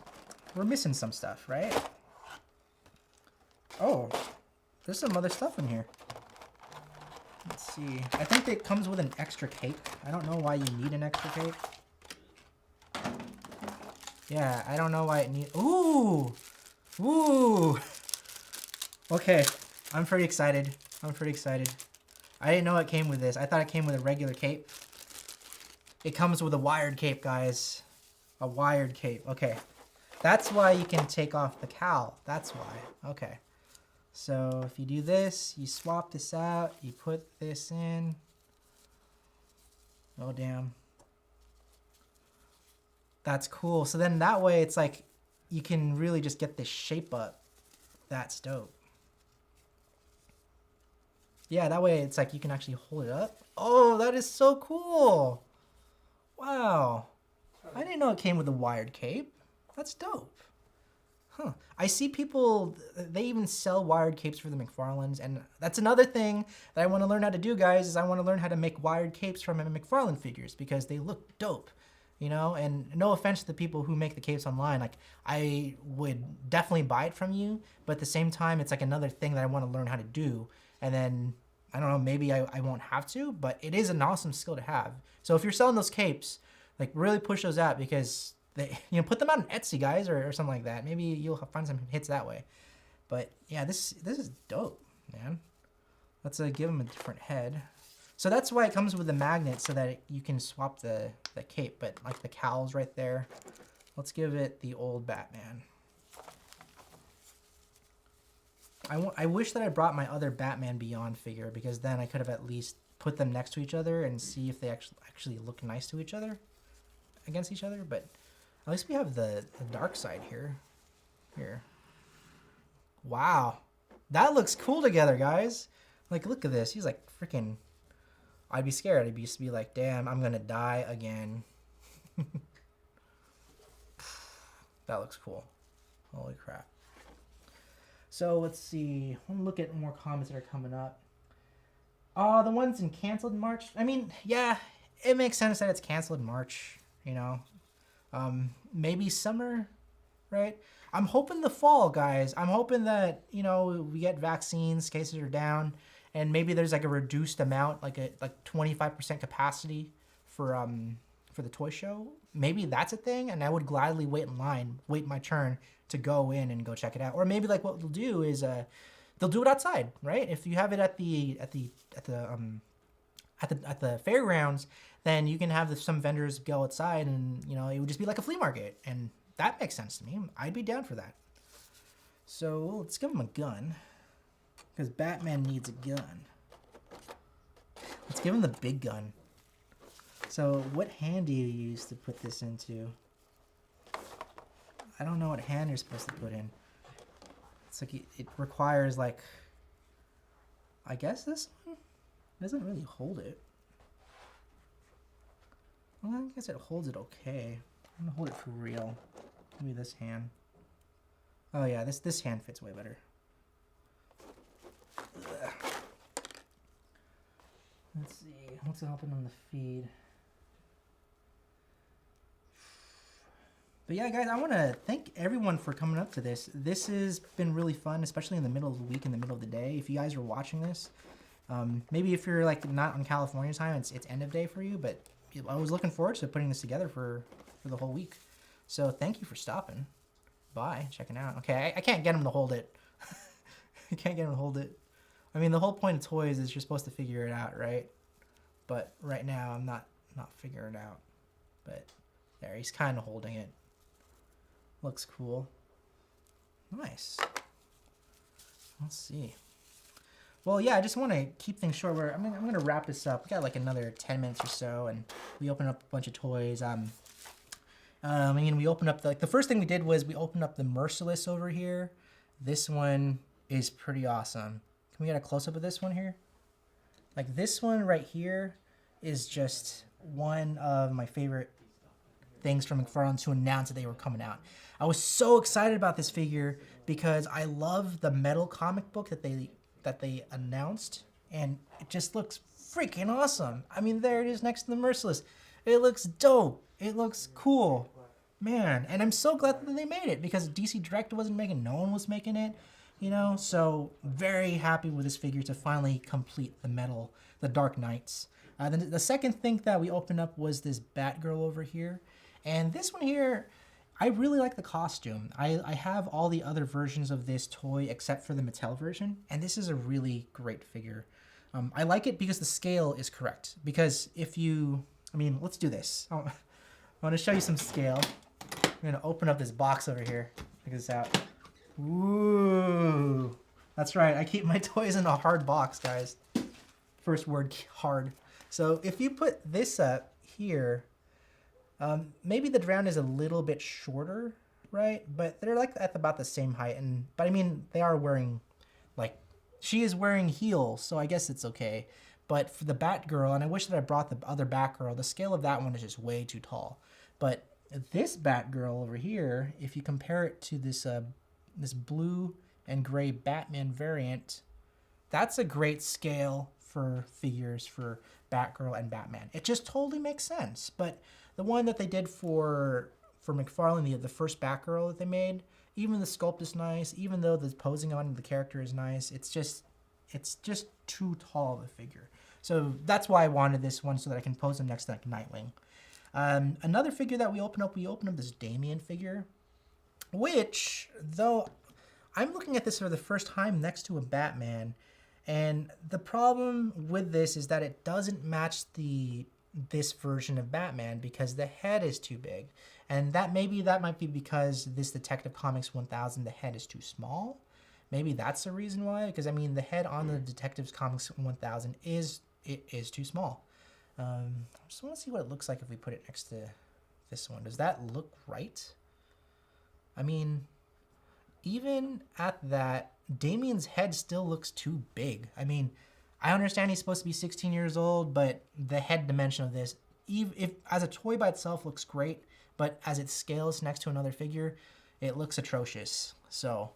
we're missing some stuff, right? Oh, there's some other stuff in here. Let's see. I think it comes with an extra cape. I don't know why you need an extra cape. Yeah, I don't know why it needs... Ooh! Ooh! Okay, I'm pretty excited. I didn't know it came with this. I thought it came with a regular cape. It comes with a wired cape, guys. A wired cape. Okay. That's why you can take off the cowl. That's why. Okay. So if you do this, you swap this out, you put this in. Oh, damn. That's cool. So then that way it's like you can really just get this shape up. That's dope. Yeah, that way it's like you can actually hold it up. Oh, that is so cool. Wow. I didn't know it came with a wired cape. That's dope. Huh. I see people, they even sell wired capes for the McFarlanes, and that's another thing that I want to learn how to do, guys, is I want to learn how to make wired capes from McFarlane figures because they look dope, you know? And no offense to the people who make the capes online, like, I would definitely buy it from you, but at the same time, it's like another thing that I want to learn how to do, and then, I don't know, maybe I won't have to, but it is an awesome skill to have. So if you're selling those capes, like, really push those out because... put them out on Etsy, guys, or something like that. Maybe you'll find some hits that way. But yeah, this is dope, man. Let's give him a different head. So that's why it comes with the magnet, so that you can swap the cape, but like the cowl's right there. Let's give it the old Batman. I wish that I brought my other Batman Beyond figure, because then I could have at least put them next to each other and see if they actually look nice to each other, against each other. But at least we have the dark side here. Here. Wow. That looks cool together, guys. Like, look at this. He's like freaking... I'd be scared. I'd be like, damn, I'm going to die again. That looks cool. Holy crap. So, let's see. I want to look at more comments that are coming up. The ones in canceled in March. I mean, yeah, it makes sense that it's canceled in March, you know. Maybe summer, right? I'm hoping the fall, guys. I'm hoping that, you know, we get vaccines, cases are down, and maybe there's like a reduced amount, like 25% capacity for the toy show. Maybe that's a thing, and I would gladly wait in line, wait my turn to go in and go check it out. Or maybe like what they'll do is they'll do it outside, right? If you have it at the fairgrounds, then you can have some vendors go outside, and you know, it would just be like a flea market, and that makes sense to me. I'd be down for that. So let's give him a gun, because Batman needs a gun. Let's give him the big gun. So what hand do you use to put this into? I don't know what hand you're supposed to put in. It's like it requires, like, I guess this one doesn't really hold it. Well, I guess it holds it okay. I'm gonna hold it for real. Maybe this hand. Oh yeah, this hand fits way better. Ugh. Let's see, what's happening on the feed? But yeah, guys, I want to thank everyone for coming up to this. This has been really fun, especially in the middle of the week, in the middle of the day. If you guys are watching this, maybe if you're like not on California time, it's end of day for you. But I was looking forward to putting this together for the whole week. So thank you for stopping by, checking out. Okay, I can't get him to hold it. I can't get him to hold it. I mean, the whole point of toys is you're supposed to figure it out, right? But right now, I'm not figuring it out. But there, he's kind of holding it. Looks cool. Nice. Let's see. Well, yeah, I just want to keep things short. I'm going to wrap this up. We got like another 10 minutes or so, and we opened up a bunch of toys. We opened up the first thing we did was we opened up the Merciless over here. This one is pretty awesome. Can we get a close up of this one here? Like this one right here is just one of my favorite things from McFarlane to announce that they were coming out. I was so excited about this figure because I love the metal comic book that they announced, and it just looks freaking awesome. I mean, there it is next to the Merciless. It looks dope. It looks cool, man. And I'm so glad that they made it, because DC Direct wasn't making, no one was making it, you know. So very happy with this figure to finally complete the Dark Knights. Then the second thing that we opened up was this Batgirl over here. And this one here, I really like the costume. I have all the other versions of this toy except for the Mattel version, and this is a really great figure. I like it because the scale is correct. Because let's do this. I want to show you some scale. I'm going to open up this box over here. Check this out. Ooh. That's right, I keep my toys in a hard box, guys. First word, hard. So if you put this up here, maybe the ground is a little bit shorter, right? But they're like at about the same height. But I mean, they are wearing, like, she is wearing heels, so I guess it's okay. But for the Batgirl, and I wish that I brought the other Batgirl, the scale of that one is just way too tall. But this Batgirl over here, if you compare it to this blue and gray Batman variant, that's a great scale for figures for Batgirl and Batman. It just totally makes sense. But the one that they did for McFarlane, the first Batgirl that they made, even the sculpt is nice. Even though the posing on the character is nice, it's just too tall of a figure. So that's why I wanted this one, so that I can pose him next to Nightwing. Another figure that we opened up this Damian figure, which, though I'm looking at this for the first time next to a Batman, And the problem with this is that it doesn't match this version of Batman because the head is too big. And that might be because this Detective Comics 1000, the head is too small. Maybe that's the reason why, because I mean the head on the Detective Comics 1000 is too small. I just want to see what it looks like if we put it next to this one. Does that look right? I mean, even at that, Damien's head still looks too big. I mean, I understand he's supposed to be 16 years old, but the head dimension of this, if as a toy by itself looks great, but as it scales next to another figure, it looks atrocious. So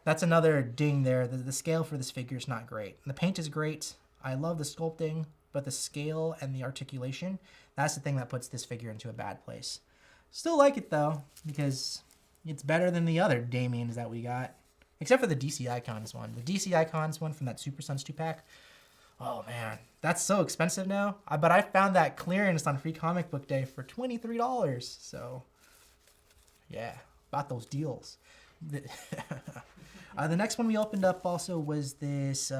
that's another ding there. The scale for this figure is not great. The paint is great. I love the sculpting, but the scale and the articulation, that's the thing that puts this figure into a bad place. Still like it though, because it's better than the other Damiens that we got. Except for the DC Icons one. The DC Icons one from that Super Sons 2-pack. Oh man, that's so expensive now. But I found that clearance on Free Comic Book Day for $23. So yeah, bought those deals. The next one we opened up also was this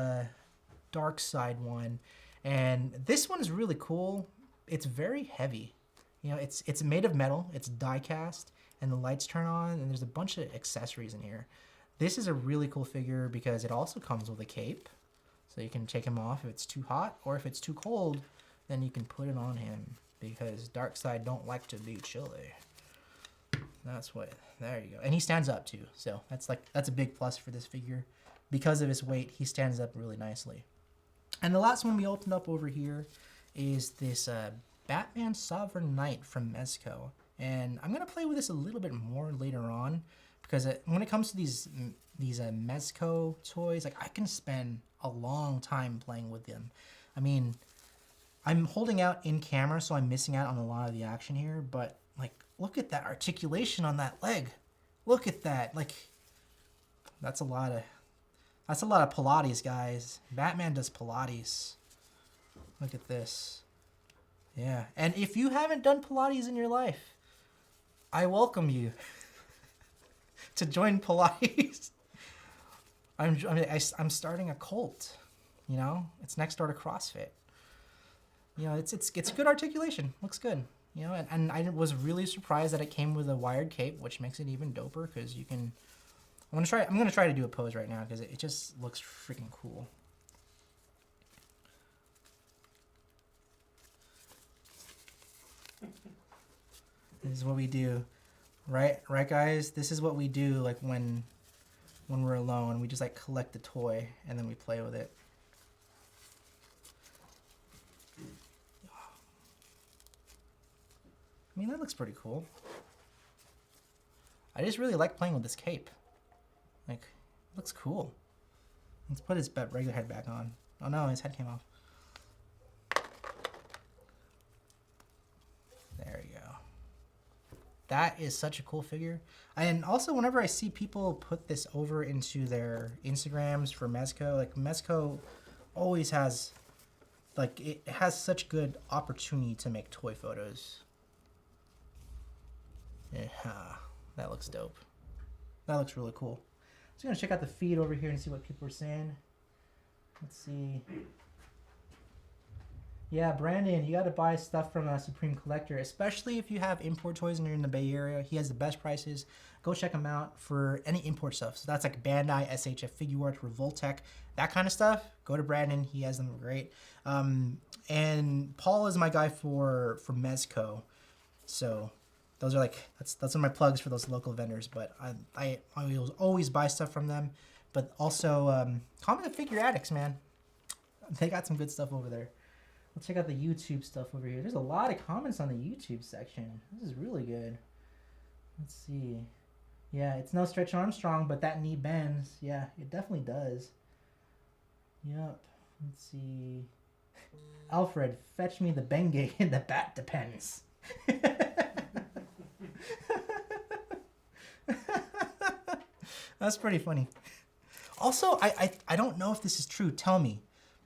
Dark Side one. And this one is really cool. It's very heavy. You know, it's made of metal, it's die cast, and the lights turn on, and there's a bunch of accessories in here. This is a really cool figure because it also comes with a cape. So you can take him off if it's too hot, or if it's too cold, then you can put it on him because Darkseid don't like to be chilly. That's what, there you go. And he stands up too. So that's a big plus for this figure. Because of his weight, he stands up really nicely. And the last one we opened up over here is this Batman Sovereign Knight from Mezco. And I'm going to play with this a little bit more later on because when it comes to these Mezco toys, like I can spend a long time playing with them. I mean, I'm holding out in camera, so I'm missing out on a lot of the action here, but like, look at that articulation on that leg. Look at that. Like, that's a lot of Pilates, guys. Batman does Pilates. Look at this. Yeah. And if you haven't done Pilates in your life, I welcome you to join Pilates. I'm starting a cult, you know? It's next door to CrossFit. You know, it's good articulation. Looks good. You know, and I was really surprised that it came with a wired cape, which makes it even doper because you can I'm gonna try to do a pose right now because it just looks freaking cool. This is what we do, right, guys? This is what we do, like when we're alone. We just like collect the toy and then we play with it. I mean, that looks pretty cool. I just really like playing with this cape. Like, it looks cool. Let's put his regular head back on. Oh no, his head came off. There you go. That is such a cool figure. And also, whenever I see people put this over into their Instagrams for Mezco, like Mezco always has, like, it has such good opportunity to make toy photos. Yeah, that looks dope. That looks really cool. Just gonna check out the feed over here and see what people are saying. Let's see. Yeah, Brandon, you gotta buy stuff from Supreme Collector, especially if you have import toys and you're in the Bay Area. He has the best prices. Go check him out for any import stuff. So that's like Bandai, SHF, Figuarts, Revoltech, that kind of stuff. Go to Brandon. He has them great. And Paul is my guy for Mezco. So those are like, that's one of my plugs for those local vendors. But I will always buy stuff from them. But also, Comic and Figure Addicts, man. They got some good stuff over there. Let's check out the YouTube stuff over here. There's a lot of comments on the YouTube section. This is really good. Let's see. Yeah, it's no Stretch Armstrong, but that knee bends. Yeah, it definitely does. Yep. Let's see. Alfred, fetch me the Bengay and the bat depends. That's pretty funny. Also, I don't know if this is true. Tell me.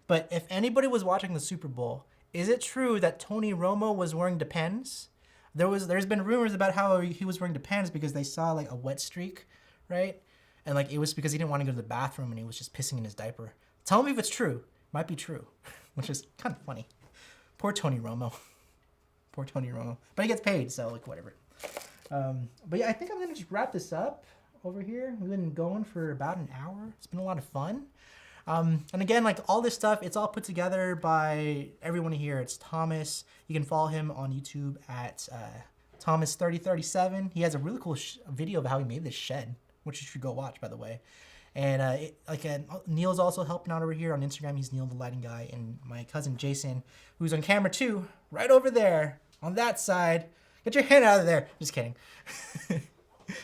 But if anybody was watching the Super Bowl, is it true that Tony Romo was wearing Depends? There's been rumors about how he was wearing Depends because they saw like a wet streak, right? And like it was because he didn't want to go to the bathroom and he was just pissing in his diaper. Tell me if it's true. Might be true, which is kind of funny. Poor Tony Romo. Poor Tony Romo. But he gets paid, so like whatever. But yeah, I think I'm gonna just wrap this up over here. We've been going for about an hour. It's been a lot of fun. And again, like all this stuff, it's all put together by everyone here. It's Thomas. You can follow him on YouTube at Thomas3037. He has a really cool video of how he made this shed, which you should go watch, by the way. And Neil's also helping out over here on Instagram. He's Neil the lighting guy, and my cousin Jason, who's on camera too, right over there on that side. Get your hand out of there. Just kidding.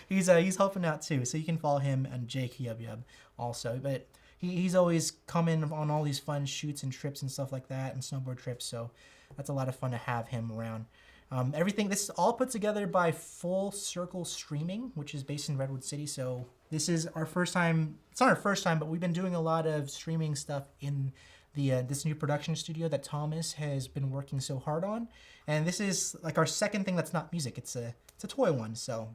He's helping out too, so you can follow him and Jake Yub Yub also. But he's always coming on all these fun shoots and trips and stuff like that, and snowboard trips. So that's a lot of fun to have him around. This is all put together by Full Circle Streaming, which is based in Redwood City. So this is our first time. It's not our first time, but we've been doing a lot of streaming stuff in the this new production studio that Thomas has been working so hard on. And this is like our second thing that's not music. It's a toy one. So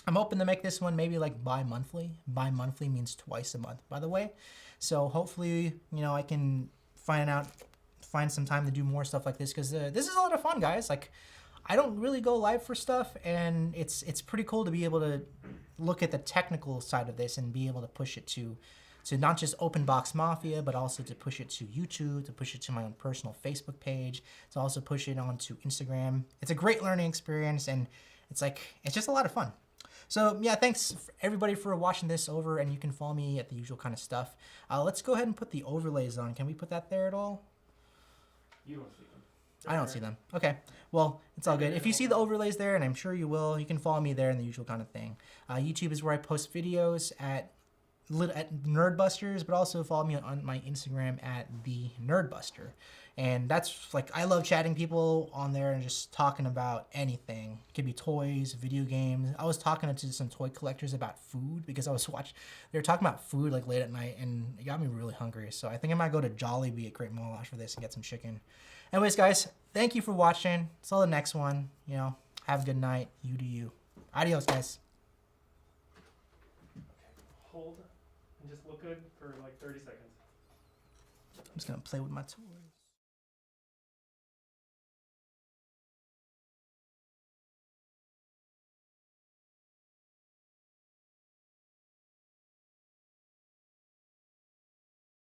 I'm hoping to make this one maybe like bi-monthly. Bi-monthly means twice a month, by the way. So hopefully, I can find some time to do more stuff like this, because this is a lot of fun, guys. Like, I don't really go live for stuff, and it's pretty cool to be able to look at the technical side of this and be able to push it to not just Open Box Mafia, but also to push it to YouTube, to push it to my own personal Facebook page, to also push it onto Instagram. It's a great learning experience, and it's just a lot of fun. So yeah, thanks everybody for watching this over, and you can follow me at the usual kind of stuff. Let's go ahead and put the overlays on. Can we put that there at all? You don't see them. I don't see them. Okay. Well, it's all good. If you see the overlays there, and I'm sure you will, you can follow me there in the usual kind of thing. YouTube is where I post videos at Nerdbusters, but also follow me on my Instagram at the Nerdbuster. And that's I love chatting people on there and just talking about anything. It could be toys, video games. I was talking to some toy collectors about food, because they were talking about food late at night, and it got me really hungry. So I think I might go to Jollibee at Great Mall after this and get some chicken. Anyways, guys, thank you for watching. Till the next one. Have a good night. You do you. Adios, guys. Hold and just look good for like 30 seconds. I'm just gonna play with my toys.